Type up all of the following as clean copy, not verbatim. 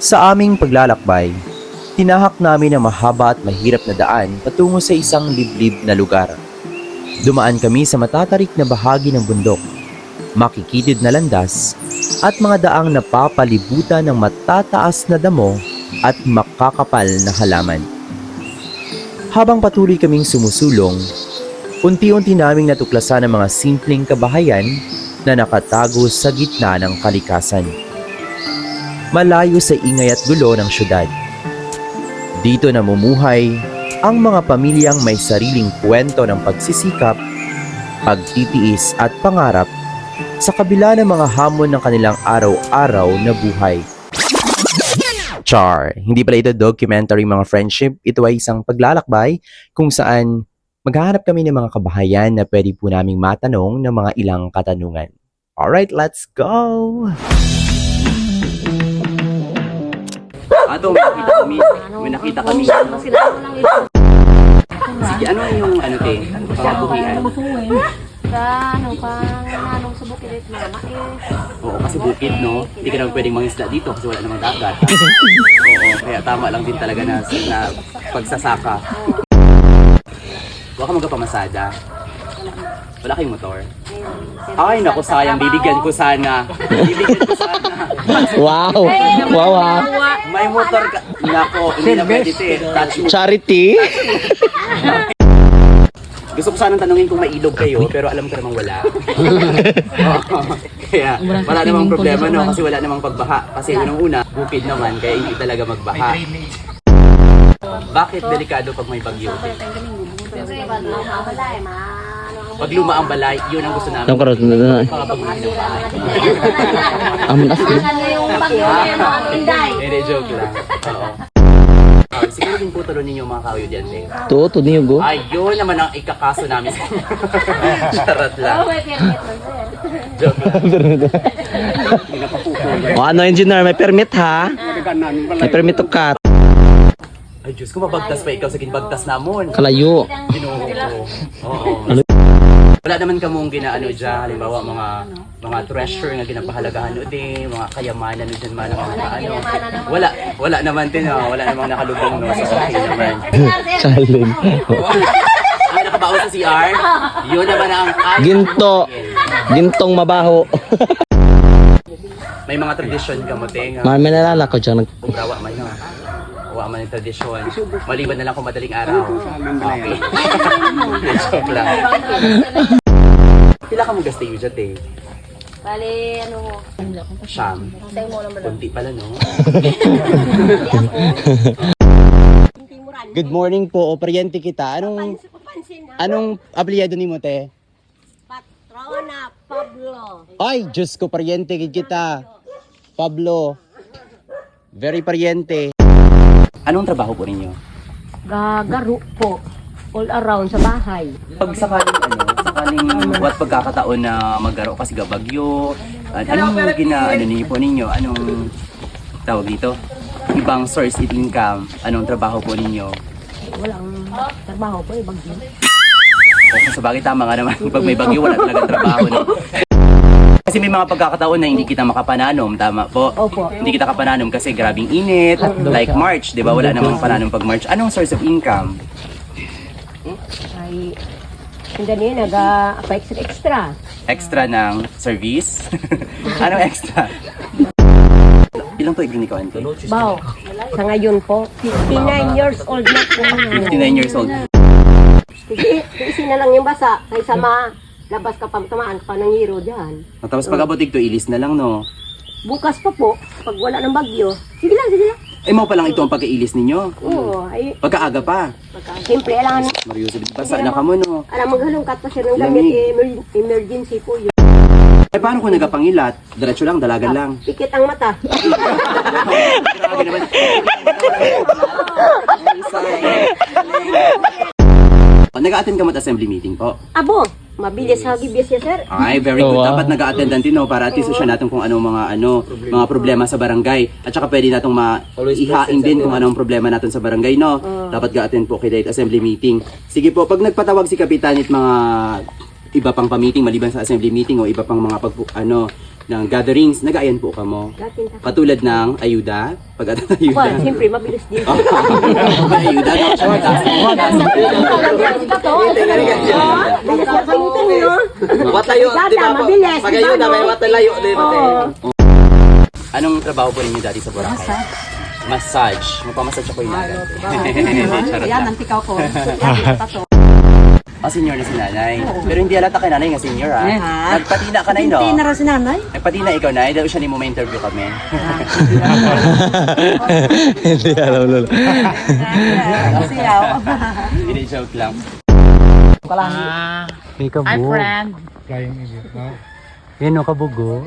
Sa aming paglalakbay, tinahak namin ang mahaba at mahirap na daan patungo sa isang liblib na lugar. Dumaan kami sa matatarik na bahagi ng bundok, makikitid na landas, at mga daang napapalibutan ng matataas na damo at makakapal na halaman. Habang patuloy kaming sumusulong, unti-unti naming natuklasan ang mga simpleng kabahayan na nakatago sa gitna ng kalikasan. Malayo sa ingay at gulo ng syudad. Dito namumuhay ang mga pamilyang may sariling kwento ng pagsisikap, pagtitiis at pangarap sa kabila ng mga hamon ng kanilang araw-araw na buhay. Char! Hindi pala ito documentary mga friendship, ito ay isang paglalakbay kung saan maghahanap kami ng mga kabahayan na pwede po naming matanong ng mga ilang katanungan. Alright, let's go! Ato, may nakita kami. Sige, ano yung te? Pakabuhian? Nanong sa bukid mama Oo, kasi bukid, no? Hindi ka naman pwedeng mangisda dito kasi wala namang dagat. Oo, kaya tama lang din talaga na pagsasaka. Huwag ka magpamasada. Wala kayong motor? Ay, naku, sayang. Bibigyan ko sana. Wow! Wow, ah. May motor ka. Naku, hindi na pwede touch mo. Charity? Gusto ko sanang tanungin kung may ilog kayo, pero alam ko namang wala. Oo. Kaya wala namang problema, no? Kasi wala namang pagbaha. Kasi unang-una, bukid naman, kaya hindi talaga magbaha. Bakit delikado pag may bagyo? Pag luma ang balay, yun ang gusto namin. Yung karot na. Mga pag-uwi ng bahay. Amun asli. Hindi, joke lang. Oo. Siguro din po talo ninyo mga kaudyante. Tuto niyo go. Ay, yun naman ang ikakaso namin sa inyo. Charot lang. Joke lang. Hindi napapupulay. O ano engineer, may permit ha? May permit to cut. Ay, Diyos ko, mabagtas pa ikaw sa ginbagtas namon. Kalayo. Ginoo ko. Oo. Wala naman kamong ginaano dyan, halimbawa mga treasure nga ginapahalagahan o din, mga kayamanan o dyan man, mga ano. Wala naman din, wala namang nakalubong, no? So, okay naman. Challenge. Ang nakabaon sa CR, yun naman ang Ginto. Gintong mabaho. May mga tradisyon ka mo, Teng. May nalala ko dyan. Kumrawa man, no? Wa man yung tradisyon. Maliban na lang kung madaling araw. Okay. Joke lang. Pila ka mong gastay dyan, Teng? Bali, ano mo? Siyam. Kunti pala, no? Good morning po, operyente kita. Anong apelyido ni mo, te? Patrona Pablo. Ay, Diyos ko, paryente kita. Pablo. Very paryente. Anong trabaho po ninyo? Gagaro po. All around sa bahay. Pag sakaling what pagkakataon na maggaro kasi gabagyo, anong niyo po ninyo? Anong tawag dito? Ibang source of income, anong trabaho po ninyo? Walang trabaho po, bagyo. O sa bagay tama nga naman, pag may bagyo wala talagang trabaho, no? Kasi may mga pagkakataon na hindi kita makapananom, tama po? Opo. Hindi kita kapananom kasi grabing init, like March, di ba? Wala namang pananom pag March. Anong source of income? Ay, hindi niya nag-extra. Extra ng service? Anong extra? Ilang to igro ni Kawante? Bao, sa ngayon po, 59 years old na po. 59 years old. Sige, isin na lang yung basa. Kaysa labas ka pa, tamaan ka pa ng hero dyan. Tapos pag abutig to, ilis na lang, no? Bukas pa po, pag wala ng bagyo, sige lang, sige lang. Eh, mo pa lang ito ang pagkailis ninyo. Oo, ay, Pagkaaga pa. siyempre, alam Mariuso, basa na ka mo, no? maghalungkat pa siya ng Lamig. gamit, emergency po yun. Eh, paano kung nagapangilat? Diretso lang, dalagan lang. Pikit ang mata. Grabe naman. Nag-a-attend ka mo at assembly meeting po? Abo, mabilis ha, gibis ya, sir. Ay, very good. Oh, wow. Dapat nag-a-attend din, no? Para at least siya natin kung anong mga problema sa barangay. At saka pwede natong ihain din kung anong problema natin sa barangay, no? Dapat ga-attend po kay assembly meeting. Sige po, pag nagpatawag si Kapitan at mga iba pang pa-meeting maliban sa assembly meeting o iba pang mga ng gatherings, nag-aayan po ka mo. Katulad ng ayuda, pag-ayuda. Well, siyempre, mabilis din. May ayuda, no? Bilis na kamitin nyo. Watayo, di ba? Mabilis, Pag ayuda, di ba, may no? watalayo. Di ba? Oo. Anong trabaho po ninyo dati sa Boracay? Massage. Magpamassage ako yung nagat. Charot Yan, lang. ang tikaw ko. Senior na si nanay. Pero hindi alata kay nanay nga senior ha. Eh, ha? Nagpatina ka na no? Hindi na raw si nanay. Nagpatina ikaw na. Dahil siya ni mo may interview kami. Hindi alam lolo. Siyaw. Hindi joke lang. Ikaw Hi, friend. Yan o kabugo.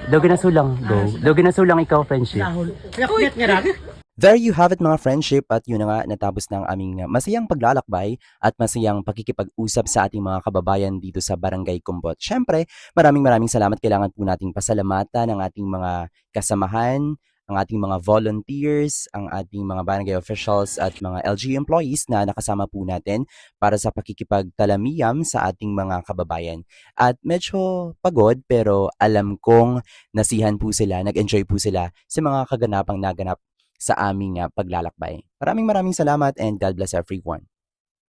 Daw ginasulang go. Daw ginasulang ikaw friendship. There you have it mga friendship at yun na nga natapos ng aming masayang paglalakbay at masayang pakikipag-usap sa ating mga kababayan dito sa Barangay Kumbot. Siyempre, maraming salamat. Kailangan po nating pasalamatan ang ating mga kasamahan, ang ating mga volunteers, ang ating mga barangay officials at mga LGU employees na nakasama po natin para sa pakikipagtalamiyam sa ating mga kababayan. At medyo pagod pero alam kong nasihan po sila, nag-enjoy po sila sa mga kaganapang naganap sa aming paglalakbay. Maraming salamat and God bless everyone.